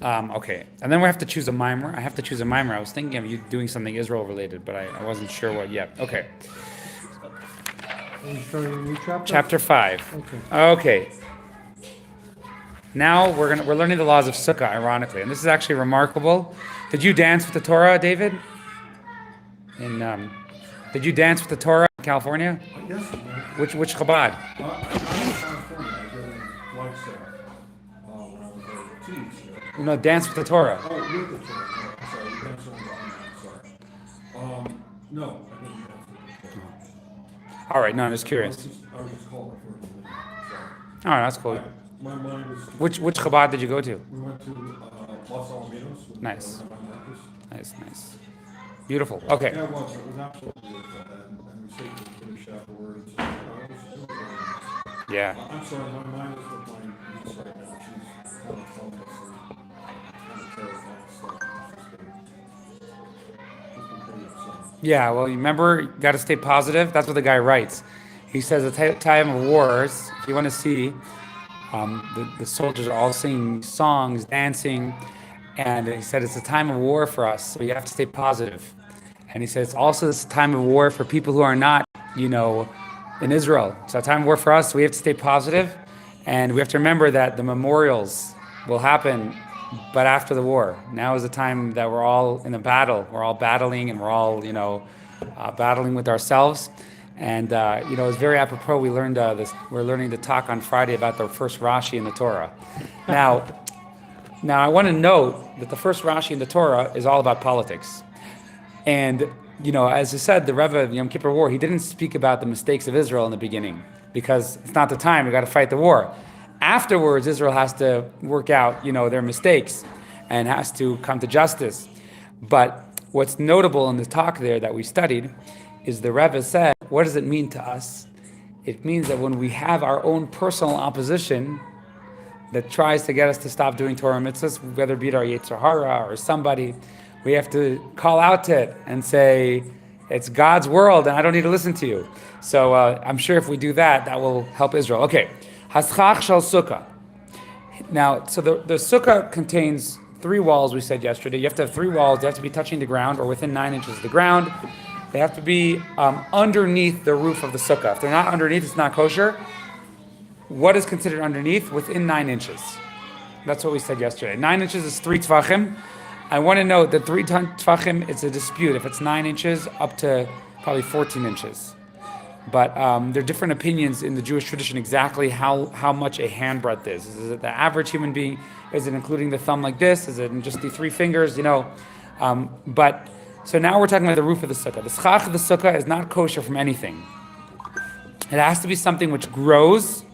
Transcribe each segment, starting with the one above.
Okay, and then we have to choose a mimer. I have to choose a mimer. I was thinking of you doing something Israel related, but I wasn't sure what yet. Okay, Are we starting a new chapter? chapter 5. Okay. Okay. Now we're learning the laws of Sukkah, ironically, and this is actually remarkable. Did you dance with the Torah, David? In Did you dance with the Torah in California? Yes. Which Chabad? I'm in California. I did in Flagstaff when I was there 2 weeks ago. No, dance with the Torah. Oh, with the Torah. No, I'm sorry. You danced on the sorry. No, I didn't dance with the Torah. All right, no, I'm just curious. I was just called for a minute. Sorry. All right, that's cool. My mind was. Which Chabad did you go to? We went to Los Alamitos. With Nice. Rabbi Marcus. Nice. Beautiful. Okay. Yeah, it was. It was absolutely beautiful. And we stayed to finish afterwards. It was very nice. Yeah. I'm sorry, my mind is with my niece right now. She's kind of telling us some kind of terrifying stuff. It's been pretty upsetting. Yeah, well, you remember, you got to stay positive. That's what the guy writes. He says, at the time of wars, if you want to see, the soldiers are all singing songs, dancing, and he said it's a time of war for us, so you have to stay positive. And he says, also, it's a time of war for people who are not, in Israel. It's a time of war for us, so we have to stay positive, and we have to remember that the memorials will happen, but after the war. Now is the time that we're all in a battle. We're all battling, and we're all, battling with ourselves. And it's very apropos. We learned this. We're learning to talk on Friday about the first Rashi in the Torah. Now, I want to note that the first Rashi in the Torah is all about politics. And as I said, the Rebbe of Yom Kippur War, he didn't speak about the mistakes of Israel in the beginning because it's not the time. We got to fight the war. Afterwards, Israel has to work out, their mistakes and has to come to justice. But what's notable in the talk there that we studied is the Rebbe said, what does it mean to us? It means that when we have our own personal opposition that tries to get us to stop doing Torah mitzvahs, whether it be our Yetzer Hara or somebody, we have to call out to it and say, it's God's world and I don't need to listen to you. So I'm sure if we do that, that will help Israel. Okay, Haschach shel Sukkah. Now, so the Sukkah contains 3 walls, we said yesterday. You have to have 3 walls. They have to be touching the ground or within 9 inches of the ground. They have to be underneath the roof of the sukkah. If they're not underneath, it's not kosher. What is considered underneath? Within 9 inches. That's what we said yesterday. 9 inches is 3 tfachim. I want to note that 3 tfachim, it's a dispute. If it's 9 inches, up to probably 14 inches. But there are different opinions in the Jewish tradition exactly how much a handbreadth is. Is it the average human being? Is it including the thumb like this? Is it in just the 3 fingers? So now we're talking about the roof of the sukkah. The schach of the sukkah is not kosher from anything. It has to be something which grows,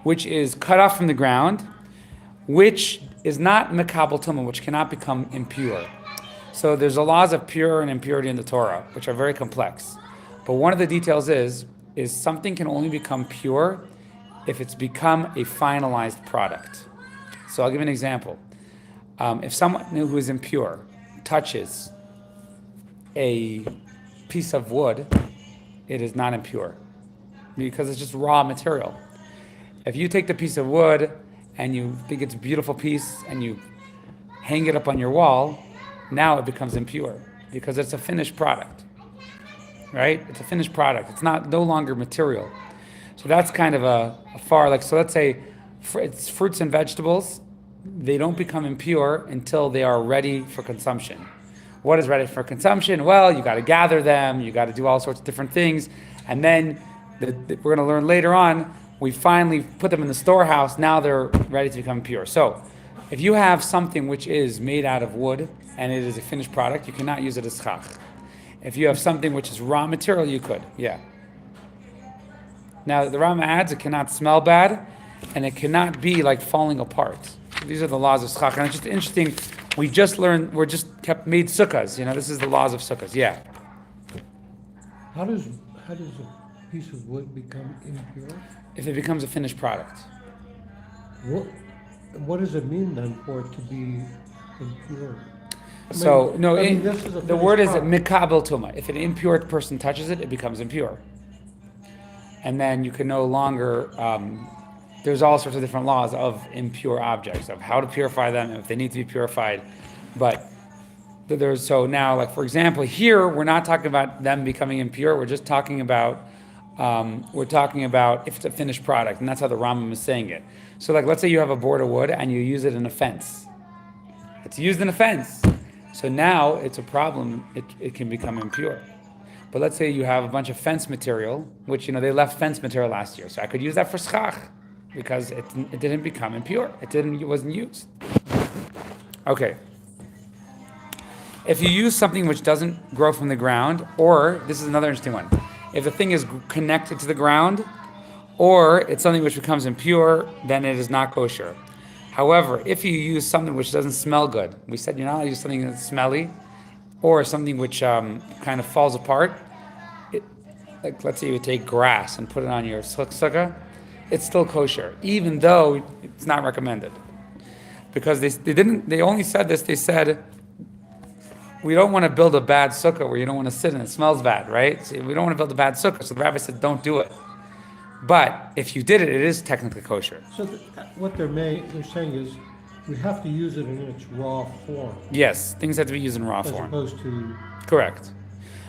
which is cut off from the ground, which is not mekabel tumah, which cannot become impure. So there's the laws of pure and impurity in the Torah, which are very complex. But one of the details is something can only become pure if it's become a finalized product. So I'll give you an example. If someone who is impure touches a piece of wood, it is not impure because it's just raw material. If you take the piece of wood and you think it's a beautiful piece and you hang it up on your wall, now it becomes impure because it's a finished product, right? It's a finished product. It's no longer material. So that's kind of a far, so let's say it's fruits and vegetables. They don't become impure until they are ready for consumption. What is ready for consumption? Well, you got to gather them, you got to do all sorts of different things, and then we're going to learn later on, we finally put them in the storehouse, now they're ready to become pure. So, if you have something which is made out of wood, and it is a finished product, you cannot use it as schach. If you have something which is raw material, you could, yeah. Now, the Rama adds, it cannot smell bad, and it cannot be like falling apart. These are the laws of schach, and it's just interesting. We just learned, made sukkahs. This is the laws of sukkahs. Yeah. How does a piece of wood become impure? If it becomes a finished product. What does it mean then for it to be impure? The word is mikabel tuma. If an impure person touches it, it becomes impure. And then you can no longer there's all sorts of different laws of impure objects, of how to purify them, if they need to be purified. But there's, so now, like for example, here we're not talking about them becoming impure. We're just talking about if it's a finished product, and that's how the Rambam is saying it. So like, let's say you have a board of wood and you use it in a fence. It's used in a fence. So now it's a problem. It can become impure. But let's say you have a bunch of fence material, which, they left fence material last year. So I could use that for schach because it didn't become impure. It wasn't used. Okay. If you use something which doesn't grow from the ground, or this is another interesting one. If the thing is connected to the ground, or it's something which becomes impure, then it is not kosher. However, if you use something which doesn't smell good, we said you're not allowed to use something that's smelly, or something which kind of falls apart. Like let's say you take grass and put it on your sukkah, it's still kosher, even though it's not recommended. Because they only said this, they said, we don't want to build a bad sukkah where you don't want to sit and it smells bad, right? So we don't want to build a bad sukkah. So the rabbi said, don't do it. But if you did it, it is technically kosher. So what they're saying is, we have to use it in its raw form. Yes, things have to be used in raw as form. opposed to. Correct.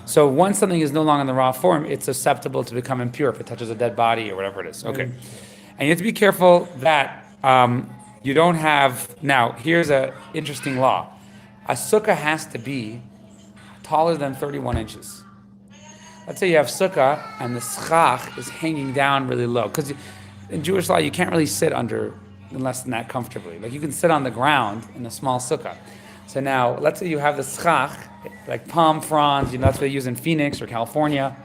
So once something is no longer in the raw form, it's susceptible to become impure if it touches a dead body or whatever it is. Okay. And you have to be careful that you don't have. Now, here's an interesting law. A sukkah has to be taller than 31 inches. Let's say you have sukkah and the schach is hanging down really low. Because in Jewish law, you can't really sit under less than that comfortably. Like you can sit on the ground in a small sukkah. So now, let's say you have the schach, like palm fronds, that's what they use in Phoenix or California,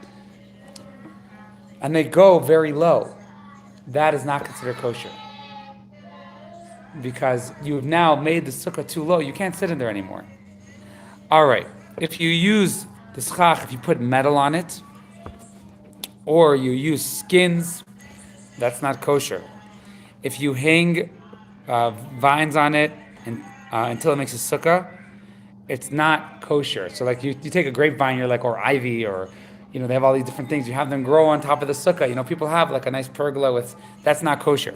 and they go very low. That is not considered kosher. Because you've now made the sukkah too low, you can't sit in there anymore. All right, if you use the schach, if you put metal on it, or you use skins, that's not kosher. If you hang vines on it until it makes a sukkah, it's not kosher. So like you take a grapevine, you're like, or ivy, or they have all these different things. You have them grow on top of the sukkah. People have like a nice pergola with, that's not kosher.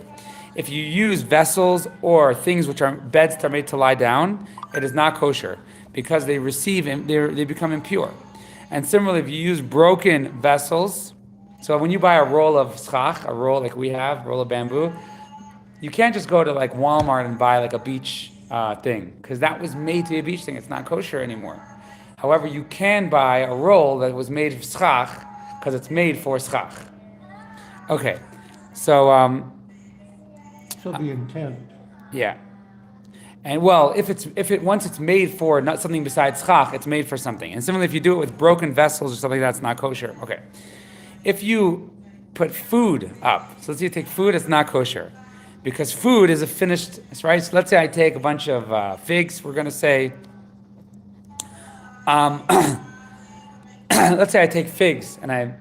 If you use vessels or things which are beds that are made to lie down, it is not kosher because they become impure. And similarly, if you use broken vessels, so when you buy a roll of schach, a roll like we have, a roll of bamboo, you can't just go to like Walmart and buy like a beach thing because that was made to be a beach thing. It's not kosher anymore. However, you can buy a roll that was made of schach because it's made for schach. Okay, so. So the intent. Yeah. And well, once it's made for not something besides schach, it's made for something. And similarly, if you do it with broken vessels or something, that's not kosher. Okay. If you put food up, so let's say you take food, it's not kosher. Because food is a finished, right? So let's say I take a bunch of figs, we're going to say, let's say I take figs and I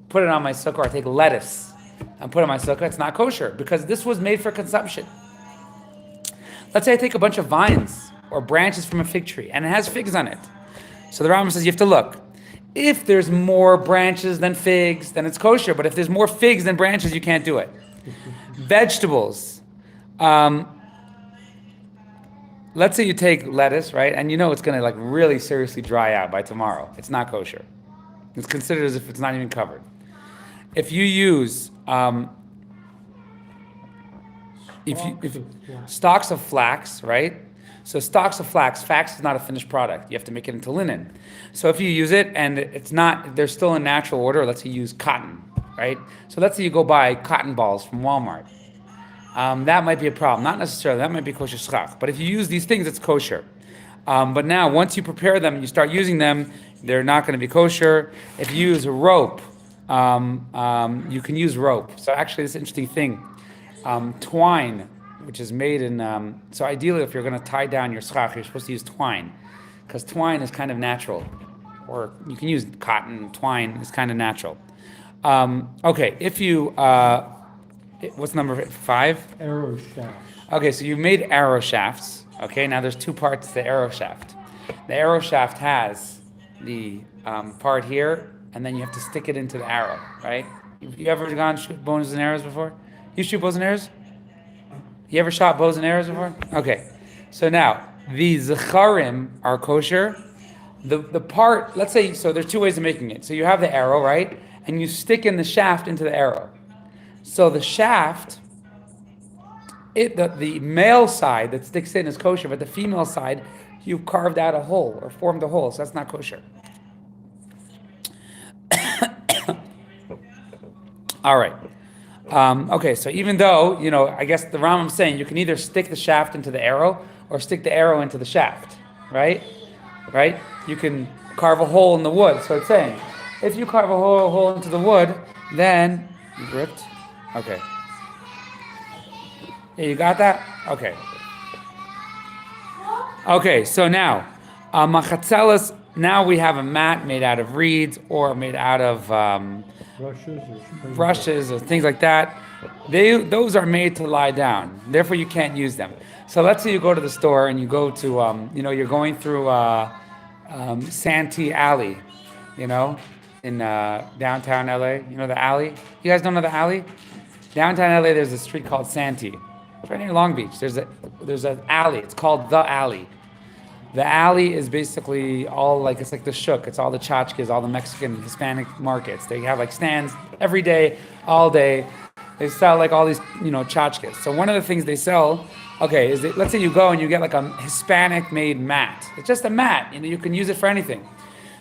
put it on my sukkah, or I take lettuce and put it on my sukkah, it's not kosher because this was made for consumption. Let's say I take a bunch of vines or branches from a fig tree and it has figs on it. So the Rambam says you have to look. If there's more branches than figs, then it's kosher. But if there's more figs than branches, you can't do it. Vegetables. Let's say you take lettuce, right? And it's going to like really seriously dry out by tomorrow. It's not kosher. It's considered as if it's not even covered. If you use stalks of flax, right? So stalks of flax is not a finished product. You have to make it into linen. So if you use it and it's not, they're still in natural order, let's say you use cotton, right? So let's say you go buy cotton balls from Walmart. That might be a problem. Not necessarily, that might be kosher schach. But if you use these things, it's kosher. But now, once you prepare them and you start using them, they're not going to be kosher. If you use rope, you can use rope. So actually, this interesting thing, twine, which is made in, so ideally if you're going to tie down your schach, you're supposed to use twine, because twine is kind of natural. Or you can use cotton, twine is kind of natural. Okay, if you, what's number 5? Arrow shafts. Okay, so you've made arrow shafts. Okay, now there's 2 parts to the arrow shaft. The arrow shaft has the part here, and then you have to stick it into the arrow, right? You ever gone shoot bows and arrows before? You shoot bows and arrows? You ever shot bows and arrows before? Okay. So now, the zecharim are kosher. The part, let's say, so there's two ways of making it. So you have the arrow, right? And you stick in the shaft into the arrow. So the shaft, the male side that sticks in is kosher, but the female side, you've carved out a hole or formed a hole, so that's not kosher. All right. Okay, so even though, I guess the Rambam's saying you can either stick the shaft into the arrow or stick the arrow into the shaft, right? Right? You can carve a hole in the wood. So it's saying, if you carve a hole into the wood, then you gripped. Okay. Yeah, you got that? Okay. Okay, so now, machatzelas, now we have a mat made out of reeds or made out of brushes or things like that. Those are made to lie down. Therefore, you can't use them. So let's say you go to the store and you go to, you're going through Santee Alley, in downtown LA. You know the alley? You guys don't know the alley? Downtown LA, there's a street called Santee. It's right near Long Beach. There's an alley. It's called the alley. The alley is basically all it's like the shuk. It's all the tchotchkes, all the Mexican, Hispanic markets. They have stands every day, all day. They sell all these, tchotchkes. So one of the things they sell, is let's say you go and you get a Hispanic made mat. It's just a mat. You can use it for anything.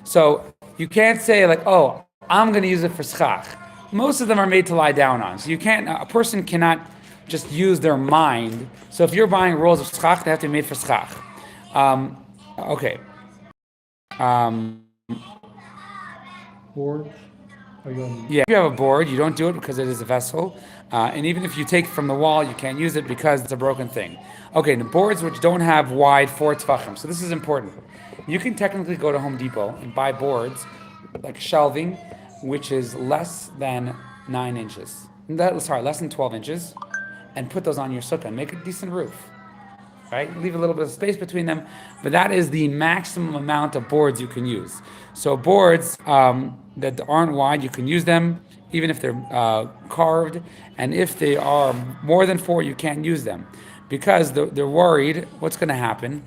So you can't say oh, I'm going to use it for schach. Most of them are made to lie down on. So a person cannot just use their mind. So if you're buying rolls of schach, they have to be made for schach. Okay. Boards? Yeah, if you have a board, you don't do it because it is a vessel. And even if you take it from the wall, you can't use it because it's a broken thing. Okay, the boards which don't have wide 4 tefachim. So this is important. You can technically go to Home Depot and buy boards, shelving, which is less than 9 inches. Less than 12 inches, and put those on your sukkah and make a decent roof. Right? Leave a little bit of space between them, but that is the maximum amount of boards you can use. So boards that aren't wide, you can use them even if they're carved, and if they are more than 4, you can't use them because they're worried what's going to happen.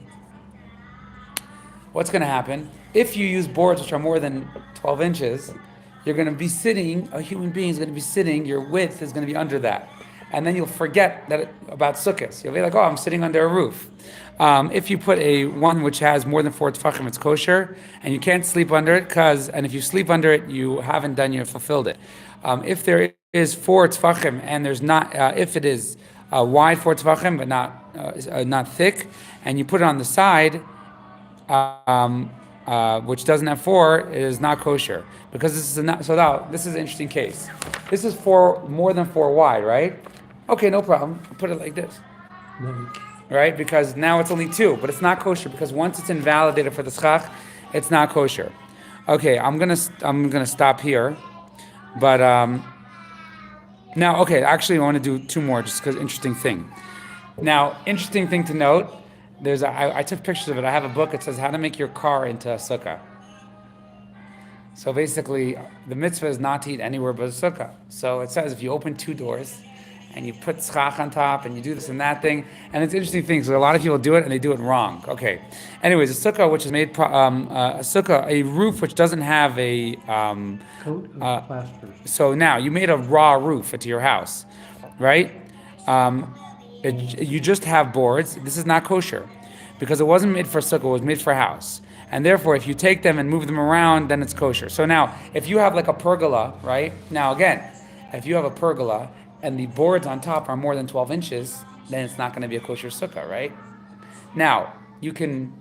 What's going to happen if you use boards which are more than 12 inches? You're going to be sitting. A human being is going to be sitting. Your width is going to be under that. And then you'll forget about sukkahs. You'll be like, oh, I'm sitting under a roof. If you put one which has more than 4 tefachim, it's kosher, and you can't sleep under it, and if you sleep under it, you haven't fulfilled it. If there is 4 tefachim, and there's not, if it is wide 4 tefachim, but not thick, and you put it on the side, which doesn't have 4, it is not kosher. Because this is so now, this is an interesting case. This is more than 4 wide, right? Okay, no problem. Put it like this. No. Right? Because now it's only 2, but it's not kosher because once it's invalidated for the schach, it's not kosher. Okay, I'm gonna stop here. But now, actually I want to do 2 more just because interesting thing. Now, interesting thing to note, I took pictures of it. I have a book that says how to make your car into a sukkah. So basically, the mitzvah is not to eat anywhere but a sukkah. So it says if you open 2 doors and you put schach on top and you do this and that thing, and it's an interesting thing. So a lot of people do it and they do it wrong. Okay. Anyways, a sukkah which is made a roof which doesn't have a Coat of plaster. So now you made a raw roof into your house, right? You just have boards. This is not kosher because it wasn't made for a sukkah. It was made for a house. And therefore, if you take them and move them around, then it's kosher. So now, if you have a pergola, right? Now again, if you have a pergola and the boards on top are more than 12 inches, then it's not going to be a kosher sukkah, right? Now, you can...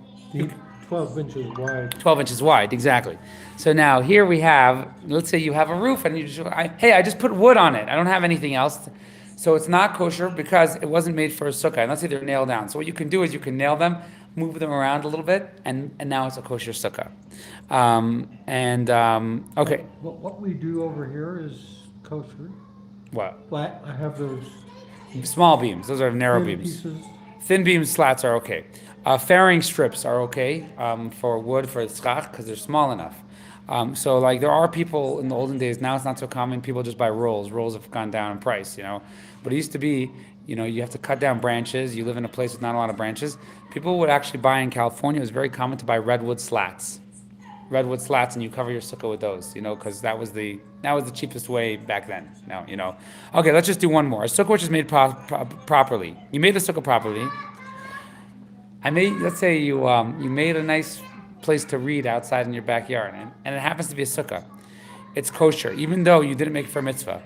12 inches wide. 12 inches wide, exactly. So now here we have, let's say you have a roof and I just put wood on it. I don't have anything else. So it's not kosher because it wasn't made for a sukkah. And let's say they're nailed down. So what you can do is you can nail them, move them around a little bit, and now it's a kosher sukkah. Okay. What we do over here is kosher. What? I have those Small beams. Those are narrow thin beams. pieces. Thin beam slats are okay. Fairing strips are okay for wood, for schach, because they're small enough. So there are people in the olden days, now it's not so common, people just buy rolls. Rolls have gone down in price, But it used to be, You have to cut down branches. You live in a place with not a lot of branches. People would actually buy in California. It was very common to buy redwood slats, and you cover your sukkah with those. Because that was the cheapest way back then. Now. Okay, let's just do one more. A sukkah which is made properly. You made the sukkah properly. Let's say you made a nice place to read outside in your backyard, and it happens to be a sukkah. It's kosher, even though you didn't make it for mitzvah.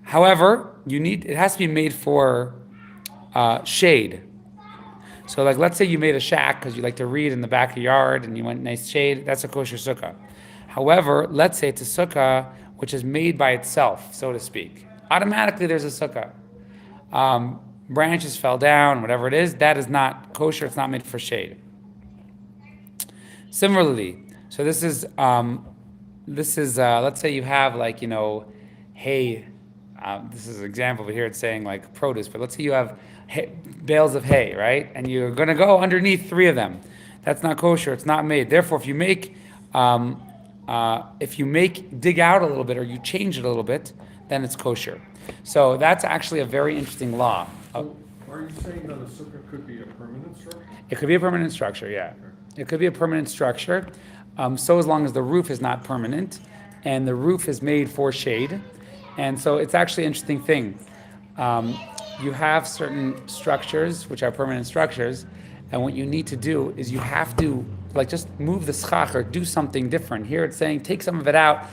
However, it has to be made for shade. So, like, let's say you made a shack because you like to read in the back of your yard and you want nice shade. That's a kosher sukkah. However, let's say it's a sukkah which is made by itself, so to speak. Automatically, there's a sukkah. Branches fell down, whatever it is, that is not kosher. It's not made for shade. Similarly, so this is let's say you have hay. This is an example over here. It's saying like produce, but let's say you have bales of hay, right? And you're going to go underneath 3 of them. That's not kosher. It's not made. Therefore, if you make dig out a little bit or you change it a little bit, then it's kosher. So that's actually a very interesting law. So are you saying that a sukkah could be a permanent structure? It could be a permanent structure, yeah. It could be a permanent structure, so as long as the roof is not permanent and the roof is made for shade. And so it's actually an interesting thing. You have certain structures which are permanent structures, and what you need to do is you have to just move the schach or do something different. Here it's saying take some of it out.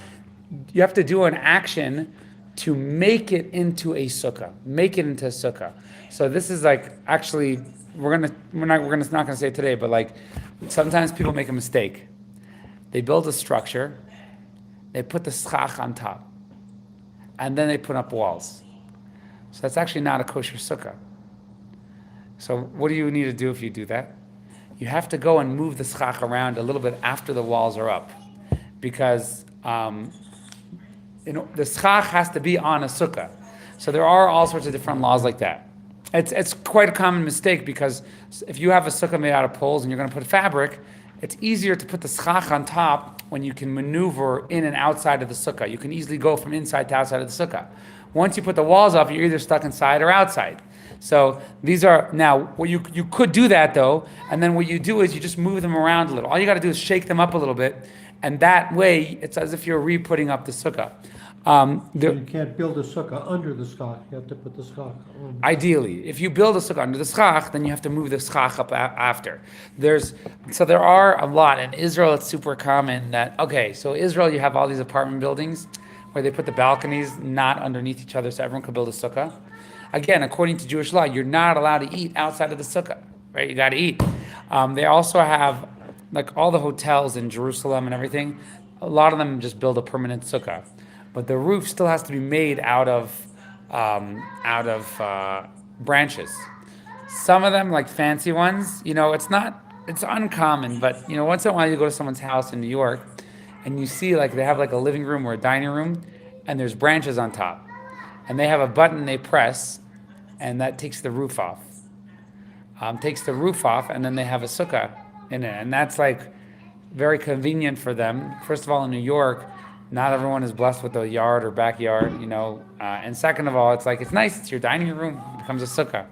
You have to do an action to make it into a sukkah. Make it into a sukkah. So this is actually we're not gonna say it today, but sometimes people make a mistake. They build a structure, they put the schach on top, and then they put up walls. So that's actually not a kosher sukkah. So what do you need to do if you do that? You have to go and move the schach around a little bit after the walls are up, because the schach has to be on a sukkah. So there are all sorts of different laws like that. It's quite a common mistake, because if you have a sukkah made out of poles and you're going to put fabric, it's easier to put the schach on top when you can maneuver in and outside of the sukkah. You can easily go from inside to outside of the sukkah. Once you put the walls up, you're either stuck inside or outside. So these are, now, what you could do that though, and then what you do is you just move them around a little. All you got to do is shake them up a little bit, and that way it's as if you're re-putting up the sukkah. So you can't build a sukkah under the schach, you have to put the schach on. Ideally, if you build a sukkah under the schach, then you have to move the schach up after. There are a lot. In Israel, it's super common so Israel, you have all these apartment buildings where they put the balconies not underneath each other so everyone could build a sukkah. Again, according to Jewish law, you're not allowed to eat outside of the sukkah, right? You got to eat. They also have, all the hotels in Jerusalem and everything, a lot of them just build a permanent sukkah. But the roof still has to be made out of branches. Some of them, like fancy ones, it's uncommon, but once in a while you go to someone's house in New York and you see they have a living room or a dining room and there's branches on top. And they have a button they press and that takes the roof off. And then they have a sukkah in it. And that's very convenient for them. First of all, in New York, not everyone is blessed with a yard or backyard, and second of all, it's nice, it's your dining room, it becomes a sukkah.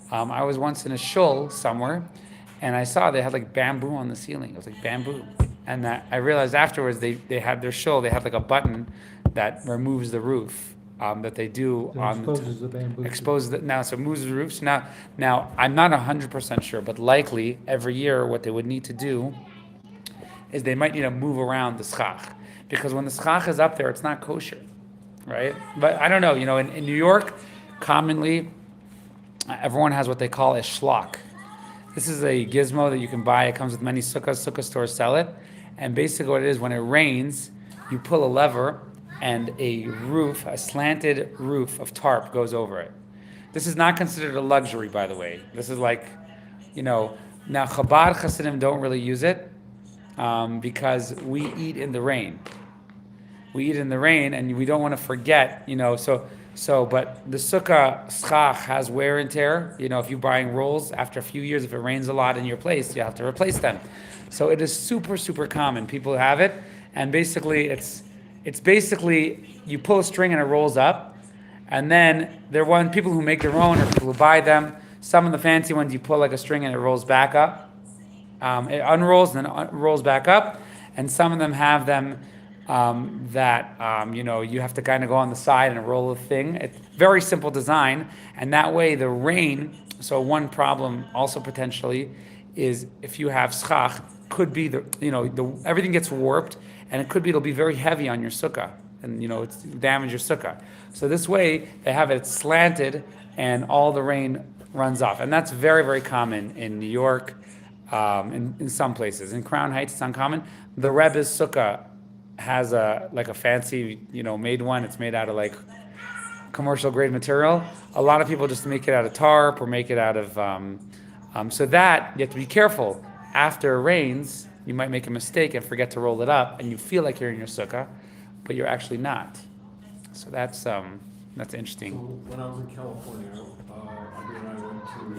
I was once in a shul somewhere, and I saw they had bamboo on the ceiling. It was bamboo. And I realized afterwards they had their shul, they have a button that removes the roof, that they do That on exposes the bamboo. exposes it now, so it moves the roof. So now I'm not 100% sure, but likely every year what they would need to do is they might need to move around the schach. Because when the schach is up there, it's not kosher, right? But I don't know, in New York, commonly, everyone has what they call a schlock. This is a gizmo that you can buy. It comes with many sukkahs. Sukkah stores sell it. And basically what it is, when it rains, you pull a lever and a slanted roof of tarp goes over it. This is not considered a luxury, by the way. This is now Chabad Hasidim don't really use it because we eat in the rain. We eat in the rain, and we don't want to forget, but the sukkah schach has wear and tear. If you're buying rolls, after a few years, if it rains a lot in your place, you have to replace them. So it is super, super common. People have it, and basically it's basically you pull a string and it rolls up, And then there are people who make their own or people who buy them. Some of the fancy ones you pull like a string and it rolls back up. It unrolls and then rolls back up. And some of them have them that you have to kind of go on the side and roll the thing. It's very simple design, and that way the rain. So one problem also potentially is if you have schach, could be everything gets warped, and it could be it'll be very heavy on your sukkah, and it's damage your sukkah. So this way they have it slanted, and all the rain runs off, and that's very very common in New York, in some places. In Crown Heights, it's uncommon. The Rebbe's sukkah has a fancy made one. It's made out of like commercial grade material. A lot of people just make it out of tarp or make it out of so that you have to be careful. After it rains, you might make a mistake and forget to roll it up, and you feel like you're in your sukkah, but you're actually not. So that's So interesting. when I was in California, Abby and I went to